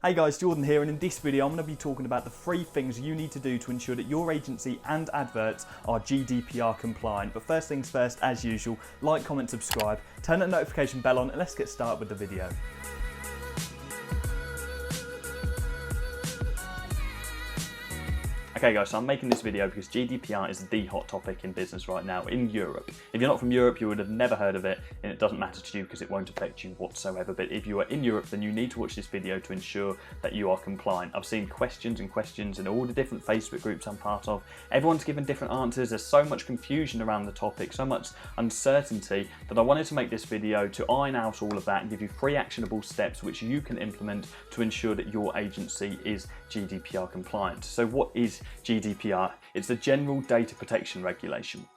Hey guys, Jordan here, and in this video I'm going to be talking about the 3 things you need to do to ensure that your agency and adverts are GDPR compliant. But first things first, as usual, like, comment, subscribe, turn that notification bell on, and let's get started with the video. Okay guys, so I'm making this video because GDPR is the hot topic in business right now in Europe. If you're not from Europe, you would have never heard of it, and it doesn't matter to you because it won't affect you whatsoever. But if you are in Europe, then you need to watch this video to ensure that you are compliant. I've seen questions in all the different Facebook groups I'm part of. Everyone's given different answers. There's so much confusion around the topic, so much uncertainty, that I wanted to make this video to iron out all of that and give you 3 actionable steps which you can implement to ensure that your agency is GDPR compliant. So what is GDPR? It's the General Data Protection Regulation.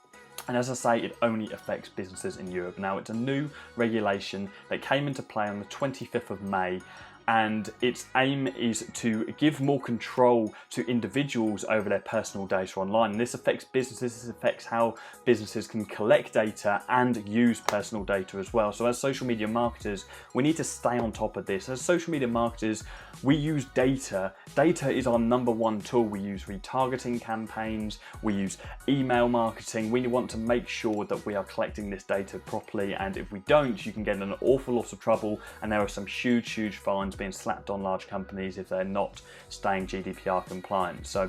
And as I say, it only affects businesses in Europe. Now, it's a new regulation that came into play on the 25th of May. And its aim is to give more control to individuals over their personal data online. And this affects businesses, this affects how businesses can collect data and use personal data as well. So as social media marketers, we need to stay on top of this. As social media marketers, we use data. Data is our #1 tool. We use retargeting campaigns, we use email marketing. We want to make sure that we are collecting this data properly. And if we don't, you can get in an awful lot of trouble. And there are some huge fines being slapped on large companies if they're not staying GDPR compliant. So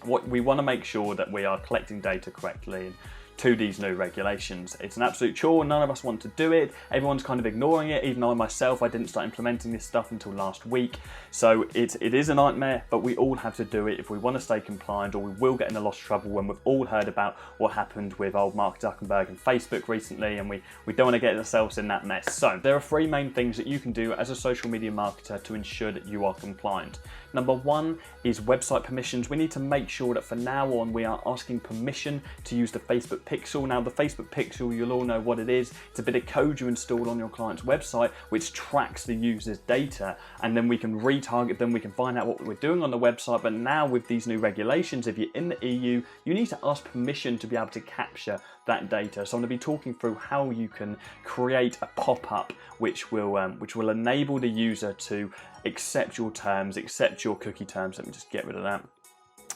what we want to make sure that we are collecting data correctly to these new regulations. It's an absolute chore, none of us want to do it, everyone's kind of ignoring it. Even I myself, I didn't start implementing this stuff until last week. So it is a nightmare, but we all have to do it if we want to stay compliant, or we will get in a lot of trouble. When we've all heard about what happened with old Mark Zuckerberg and Facebook recently, and we don't want to get ourselves in that mess. So there are 3 main things that you can do as a social media marketer to ensure that you are compliant. #1 is website permissions. We need to make sure that from now on we are asking permission to use the Facebook Pixel. Now, the Facebook Pixel, you'll all know what it is. It's a bit of code you install on your client's website which tracks the user's data, and then we can retarget them, we can find out what we're doing on the website. But now with these new regulations, if you're in the EU, you need to ask permission to be able to capture that data. So I'm going to be talking through how you can create a pop-up which will enable the user to accept your terms, accept your cookie terms. Let me just get rid of that.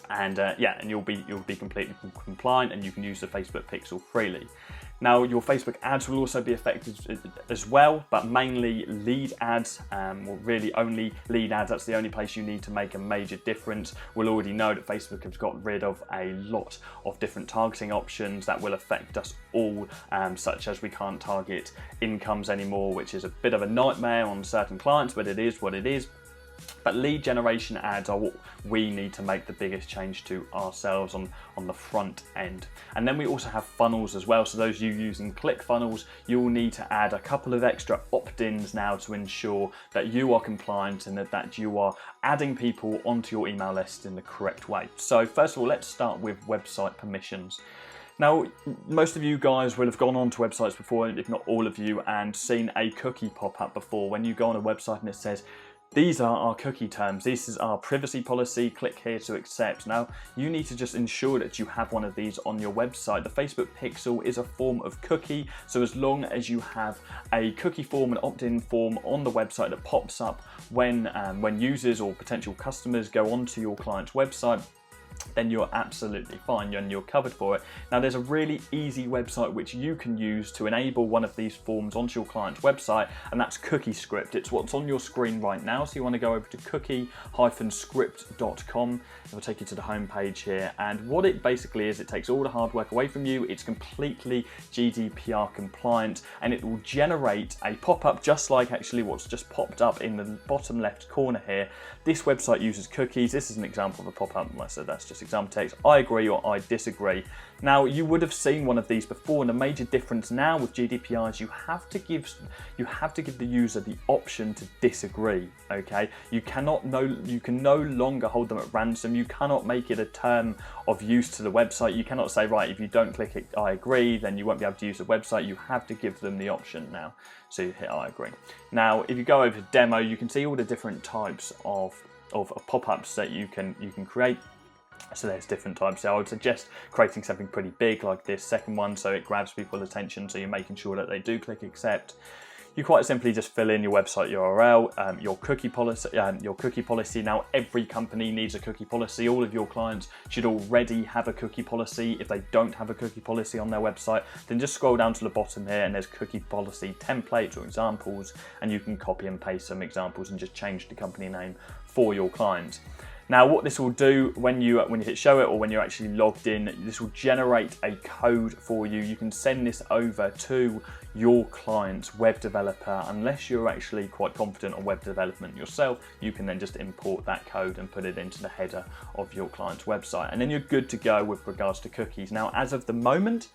And and you'll be completely compliant, and you can use the Facebook Pixel freely. Now, your Facebook ads will also be affected as well, but mainly lead ads, well, really only lead ads. That's the only place you need to make a major difference. We'll already know that Facebook has got rid of a lot of different targeting options that will affect us all, such as we can't target incomes anymore, which is a bit of a nightmare on certain clients, but it is what it is. But lead generation ads are what we need to make the biggest change to ourselves on the front end. And then we also have funnels as well. So those you using ClickFunnels, you'll need to add a couple of extra opt-ins now to ensure that you are compliant and that you are adding people onto your email list in the correct way. So first of all, let's start with website permissions. Now, most of you guys will have gone on to websites before, if not all of you, and seen a cookie pop up before. When you go on a website and it says, "These are our cookie terms, this is our privacy policy, click here to accept." Now, you need to just ensure that you have one of these on your website. The Facebook Pixel is a form of cookie, so as long as you have a cookie form, an opt-in form on the website that pops up when users or potential customers go onto your client's website, then you're absolutely fine and you're covered for it. Now, there's a really easy website which you can use to enable one of these forms onto your client's website, and that's CookieScript. It's what's on your screen right now. So you want to go over to cookie-script.com. It will take you to the home page here, and what it basically is, it takes all the hard work away from you. It's completely GDPR compliant, and it will generate a pop-up just like actually what's just popped up in the bottom left corner here. This website uses cookies. This is an example of a pop-up. So that's just example text, I agree or I disagree. Now, you would have seen one of these before, and the major difference now with GDPR is you have to give the user the option to disagree. Okay, you can no longer hold them at ransom. You cannot make it a term of use to the website. You cannot say, right, if you don't click it, I agree, then you won't be able to use the website. You have to give them the option now. So you hit I agree. Now, if you go over to demo, you can see all the different types of pop-ups that you can create. So there's different types. So I would suggest creating something pretty big like this second one, so it grabs people's attention, so you're making sure that they do click accept. you quite simply just fill in your website URL, your cookie policy. Now, every company needs a cookie policy. All of your clients should already have a cookie policy. If they don't have a cookie policy on their website, then just scroll down to the bottom here and there's cookie policy templates or examples, and you can copy and paste some examples and just change the company name for your client. Now, what this will do when you hit show it, or when you're actually logged in, this will generate a code for you. You can send this over to your client's web developer. Unless you're actually quite confident on web development yourself, you can then just import that code and put it into the header of your client's website. And then you're good to go with regards to cookies. Now, as of the moment,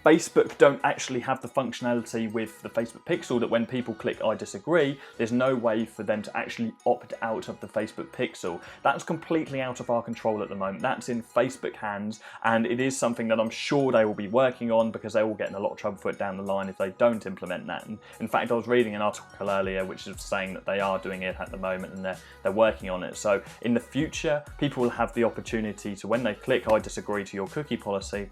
Facebook don't actually have the functionality with the Facebook pixel that when people click I disagree, there's no way for them to actually opt out of the Facebook pixel. That's completely out of our control at the moment. That's in Facebook hands, and it is something that I'm sure they will be working on, because they will get in a lot of trouble for it down the line if they don't implement that. And in fact, I was reading an article earlier which is saying that they are doing it at the moment and they're working on it. So in the future, people will have the opportunity to, when they click I disagree to your cookie policy,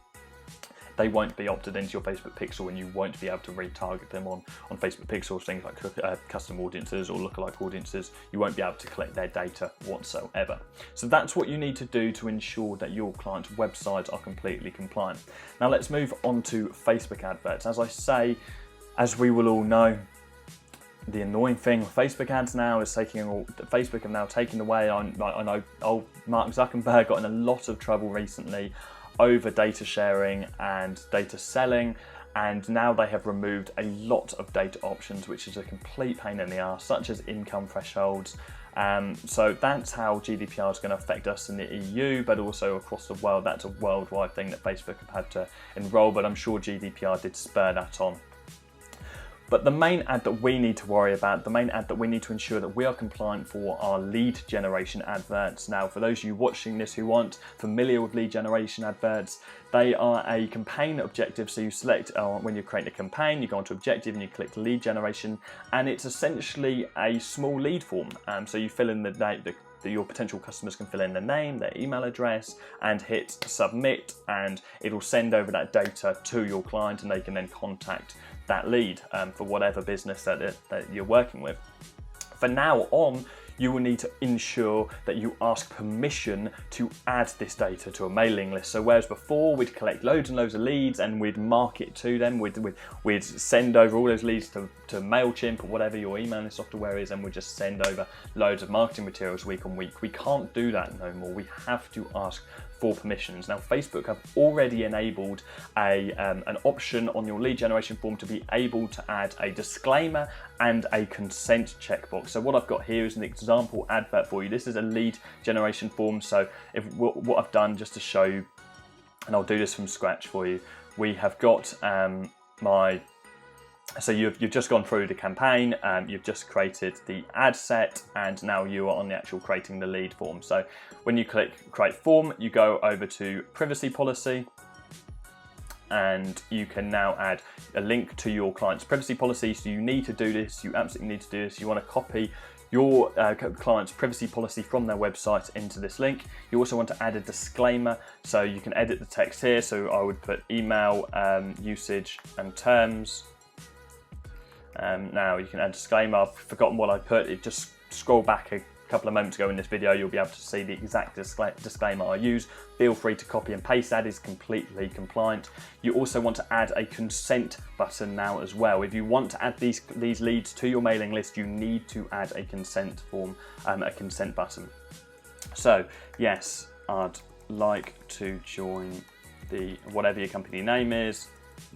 they won't be opted into your Facebook pixel, and you won't be able to retarget them on Facebook pixels, things like custom audiences or lookalike audiences. You won't be able to collect their data whatsoever. So that's what you need to do to ensure that your client's websites are completely compliant. Now let's move on to Facebook adverts. As I say, as we will all know, the annoying thing with Facebook ads now is Facebook have now taken away. I know old Mark Zuckerberg got in a lot of trouble recently over data sharing and data selling, and now they have removed a lot of data options, which is a complete pain in the arse, such as income thresholds. So that's how GDPR is going to affect us in the EU, but also across the world. That's a worldwide thing that Facebook have had to enroll, but I'm sure GDPR did spur that on. But the main ad that we need to worry about, the main ad that we need to ensure that we are compliant for, are lead generation adverts. Now, for those of you watching this who aren't familiar with lead generation adverts, they are a campaign objective. So you select, when you create a campaign, you go onto objective and you click lead generation, and it's essentially a small lead form. So you fill in your potential customers can fill in their name, their email address, and hit submit, and it'll send over that data to your client, and they can then contact that lead for whatever business that you're working with. For now on, you will need to ensure that you ask permission to add this data to a mailing list. So whereas before we'd collect loads and loads of leads and we'd market to them, we'd send over all those leads to MailChimp or whatever your emailing software is, and we'd just send over loads of marketing materials week on week. We can't do that no more. We have to ask for permissions. Now, Facebook have already enabled an option on your lead generation form to be able to add a disclaimer and a consent checkbox. So what I've got here is an example advert for you. This is a lead generation form. So what I've done, just to show you, and I'll do this from scratch for you, we have got so you've just gone through the campaign, you've just created the ad set, and now you are on the actual creating the lead form. So when you click create form, you go over to privacy policy, and you can now add a link to your client's privacy policy. So you need to do this, you absolutely need to do this. You want to copy your client's privacy policy from their website into this link. You also want to add a disclaimer, so you can edit the text here. So I would put email usage and terms. Now you can add a disclaimer. I've forgotten what I put. Just scroll back a couple of moments ago in this video, you'll be able to see the exact disclaimer I use. Feel free to copy and paste. That is completely compliant. You also want to add a consent button now as well. If you want to add these leads to your mailing list, you need to add a consent form, a consent button. So yes, I'd like to join the whatever your company name is,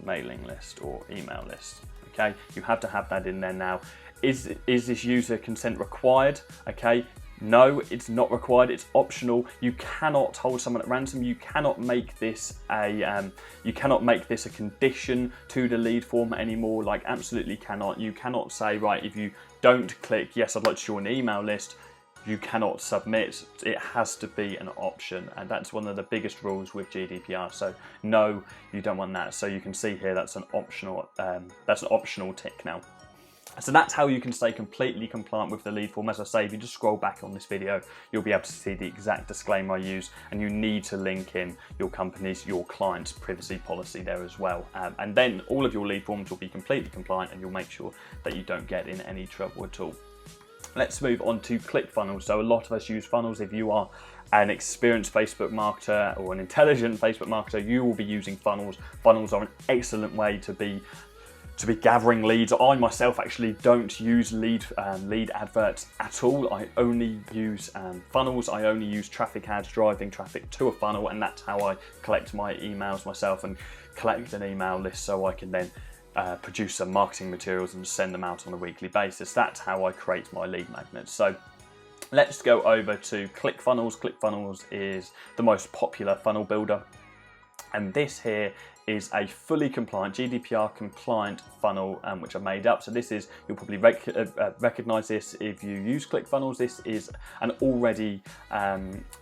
mailing list or email list. Okay, you have to have that in there now. Is this user consent required? Okay, no, it's not required. It's optional. You cannot hold someone at ransom. You cannot make this a condition to the lead form anymore. Like, absolutely cannot. You cannot say, right, if you don't click yes, I'd like to join the email list, you cannot submit. It has to be an option, and that's one of the biggest rules with GDPR. So no, you don't want that. So you can see here that's an optional tick now. So that's how you can stay completely compliant with the lead form. As I say, if you just scroll back on this video, you'll be able to see the exact disclaimer I use, and you need to link in your company's, your client's privacy policy there as well. And then all of your lead forms will be completely compliant, and you'll make sure that you don't get in any trouble at all. Let's move on to ClickFunnels. So a lot of us use funnels. If you are an experienced Facebook marketer or an intelligent Facebook marketer, you will be using funnels. Funnels are an excellent way to be gathering leads. I myself actually don't use lead adverts at all. I only use funnels. I only use traffic ads, driving traffic to a funnel, and that's how I collect my emails myself and collect an email list so I can then produce some marketing materials and send them out on a weekly basis. That's how I create my lead magnets. So let's go over to ClickFunnels. ClickFunnels is the most popular funnel builder, and this here is a fully compliant, GDPR compliant funnel which I made up. So this is, you'll probably recognize this if you use ClickFunnels. This is an already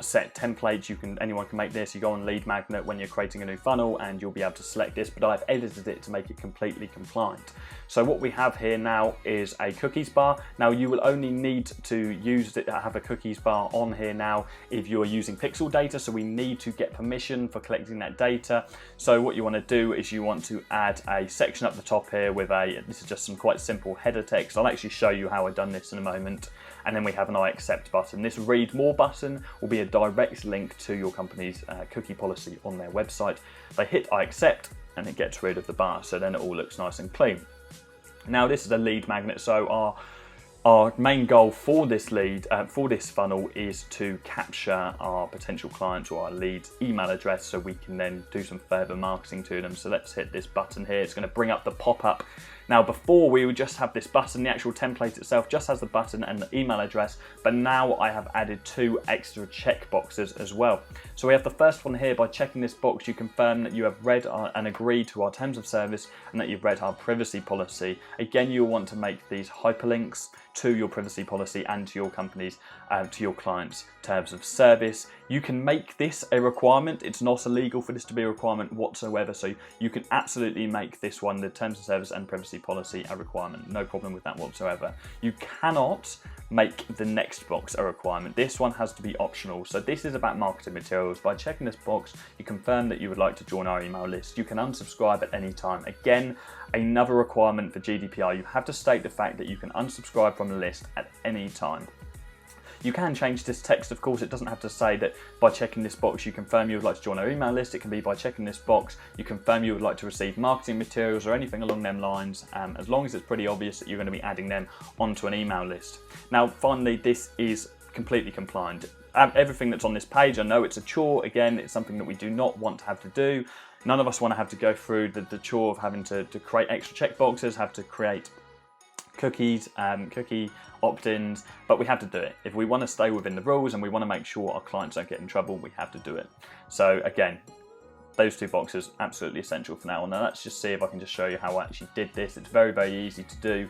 set template. Anyone can make this. You go on Lead Magnet when you're creating a new funnel and you'll be able to select this, but I've edited it to make it completely compliant. So what we have here now is a cookies bar. Now you will only need to have a cookies bar on here now if you're using pixel data. So we need to get permission for collecting that data. So what you want to do is you want to add a section up the top here with this is just some quite simple header text. I'll actually show you how I've done this in a moment. And then we have an I accept button. This read more button will be a direct link to your company's cookie policy on their website. They hit I accept and it gets rid of the bar. So then it all looks nice and clean. Now this is a lead magnet. So our main goal for this funnel is to capture our potential clients or our leads' email address so we can then do some further marketing to them. So let's hit this button here. It's going to bring up the pop-up. Now before we would just have this button, the actual template itself just has the button and the email address, but now I have added 2 extra check boxes as well. So we have the first one here. By checking this box, you confirm that you have read and agreed to our terms of service and that you've read our privacy policy. Again, you'll want to make these hyperlinks to your privacy policy and to your company's, to your clients' terms of service. You can make this a requirement. It's not illegal for this to be a requirement whatsoever. So you can absolutely make this one, the terms of service and privacy policy, a requirement. No problem with that whatsoever. You cannot make the next box a requirement. This one has to be optional. So this is about marketing materials. By checking this box, you confirm that you would like to join our email list. You can unsubscribe at any time. Again, another requirement for GDPR. You have to state the fact that you can unsubscribe from the list at any time. You can change this text, of course. It doesn't have to say that by checking this box you confirm you would like to join our email list. It can be by checking this box you confirm you would like to receive marketing materials or anything along them lines, as long as it's pretty obvious that you're going to be adding them onto an email list. Now finally, this is completely compliant. Everything that's on this page, I know it's a chore. Again, it's something that we do not want to have to do. None of us want to have to go through the chore of having to create extra checkboxes, have to create cookies, cookie opt-ins, but we have to do it. If we want to stay within the rules and we want to make sure our clients don't get in trouble, we have to do it. So again, those 2 boxes, absolutely essential for now. Now let's just see if I can just show you how I actually did this. It's very, very easy to do.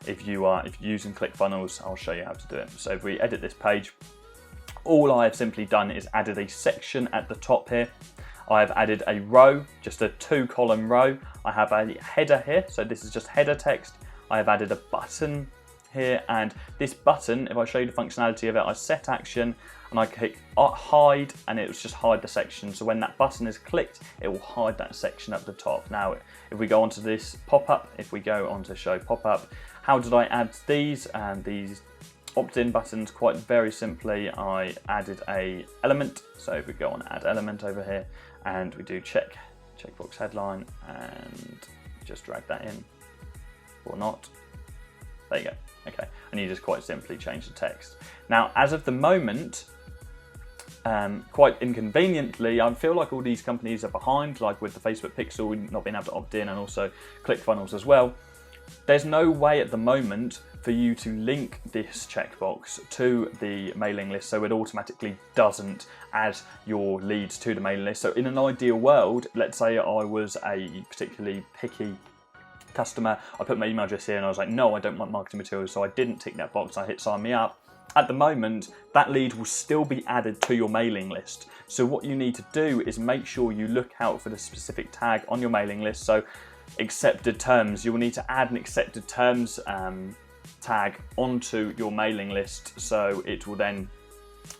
If you're using ClickFunnels, I'll show you how to do it. So if we edit this page, all I have simply done is added a section at the top here. I've added a row, just a 2-column row. I have a header here, so this is just header text. I have added a button here, and this button, if I show you the functionality of it, I set action and I click hide, and it will just hide the section. So when that button is clicked, it will hide that section at the top. Now, if we go onto this pop-up, if we go on to show pop-up, how did I add these? These opt-in buttons, quite very simply, I added a element. So if we go on add element over here, and we do checkbox headline, and just drag that in, or not. There you go. Okay, and you just quite simply change the text. Now, as of the moment, quite inconveniently, I feel like all these companies are behind, like with the Facebook Pixel not being able to opt in, and also ClickFunnels as well. There's no way at the moment for you to link this checkbox to the mailing list, so it automatically doesn't add your leads to the mailing list. So in an ideal world, let's say I was a particularly picky customer, I put my email address here and I was like, no, I don't want marketing materials, so I didn't tick that box. I hit sign me up. At the moment, that lead will still be added to your mailing list. So what you need to do is make sure you look out for the specific tag on your mailing list. So accepted terms. You'll need to add an accepted terms tag onto your mailing list, so it will then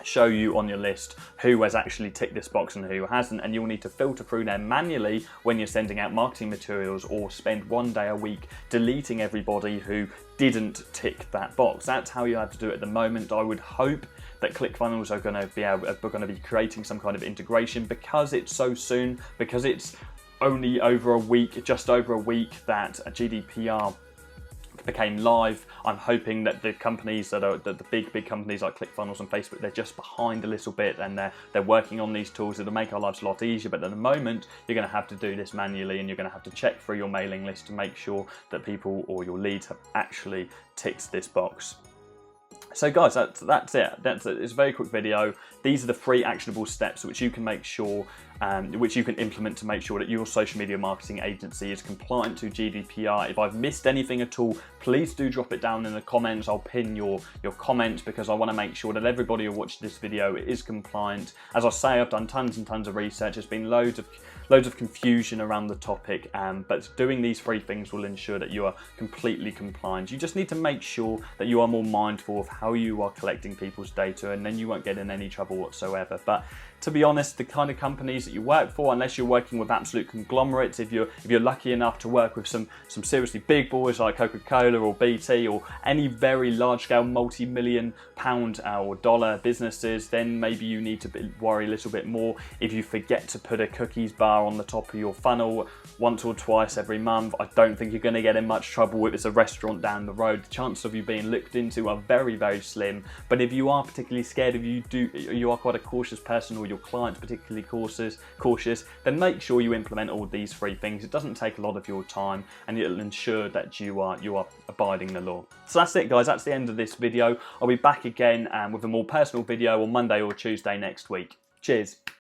show you on your list who has actually ticked this box and who hasn't, and you'll need to filter through them manually when you're sending out marketing materials, or spend 1 day a week deleting everybody who didn't tick that box. That's how you have to do it at the moment. I would hope that ClickFunnels are going to be creating some kind of integration, because it's so soon, because it's only over a week, just over a week that a GDPR became live. I'm hoping that the companies that are the big companies like ClickFunnels and Facebook, they're just behind a little bit, and they're working on these tools that'll make our lives a lot easier. But at the moment, you're going to have to do this manually, and you're going to have to check through your mailing list to make sure that people or your leads have actually ticked this box. So guys, that's it. It's a very quick video. These are the 3 actionable steps which you can make sure, which you can implement to make sure that your social media marketing agency is compliant to GDPR. If I've missed anything at all, please do drop it down in the comments. I'll pin your comment, because I want to make sure that everybody who watched this video is compliant. As I say, I've done tons and tons of research. There's been loads of confusion around the topic, but doing these 3 things will ensure that you are completely compliant. You just need to make sure that you are more mindful of how you are collecting people's data, and then you won't get in any trouble whatsoever. But to be honest, the kind of companies that you work for, unless you're working with absolute conglomerates, if you're lucky enough to work with some seriously big boys like Coca-Cola or BT, or any very large-scale multi-million pound or dollar businesses, then maybe you need to worry a little bit more. If you forget to put a cookies bar on the top of your funnel once or twice every month, I don't think you're going to get in much trouble if it's a restaurant down the road. The chances of you being looked into are very, very slim. But if you are particularly scared, if you are quite a cautious person, or your client's particularly cautious, then make sure you implement all these 3 things. It doesn't take a lot of your time, and it'll ensure that you are abiding the law. So that's it, guys. That's the end of this video. I'll be back again with a more personal video on Monday or Tuesday next week. Cheers.